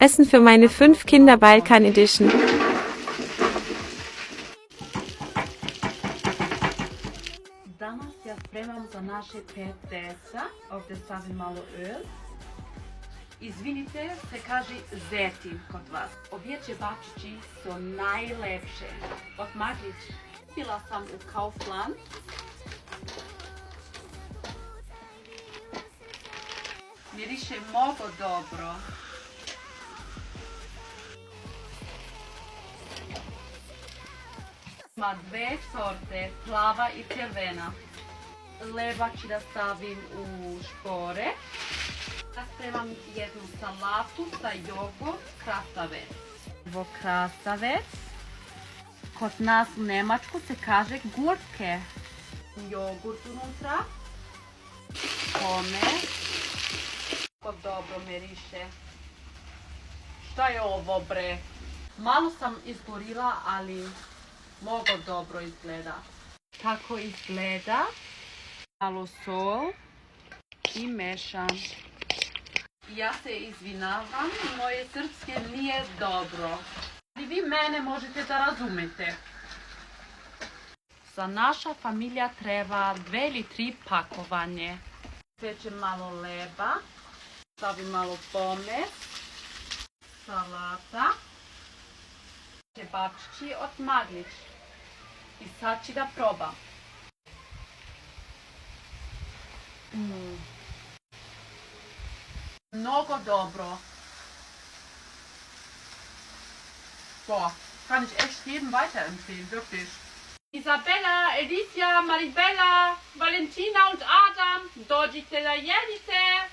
Essen für meine 5 Kinder Balkan Edition. Danas ja spremam za naše 5 deca. Ovdje stavim malo öl. Izvinite, se kaže zetin kod vas. Ovjeće bačići su najlepše. Od Maglić. Bila sam u Kaufland. Miriše mnogo dobro. Ima 2 sorte, plava i crvena. Leba ću da stavim u špore. Ja spremam jednu salatu sa jogurt, krastavec. Evo krastavec. Kod nas u Nemačku se kaže gurke. Jogurt unutra. Pommes. Kako dobro miriše. Šta je ovo bre? Malo sam izgorila, ali mnogo dobro izgleda. Tako izgleda. Malo sol i mešam. Ja se izvinavam, moje srpske nije dobro. I vi mene možete da razumete. Za naša familija treba 2 ili 3 pakovanje. Pečem malo leba. Stavim malo pommes. Salata. Kebapčići od Maglić. I sad ću da probam. Mnogo dobro. Boah, kann ich echt jedem weiterempfehlen, wirklich. Isabella, Alicia, Maribella, Valentina und Adam, dođite da jedite.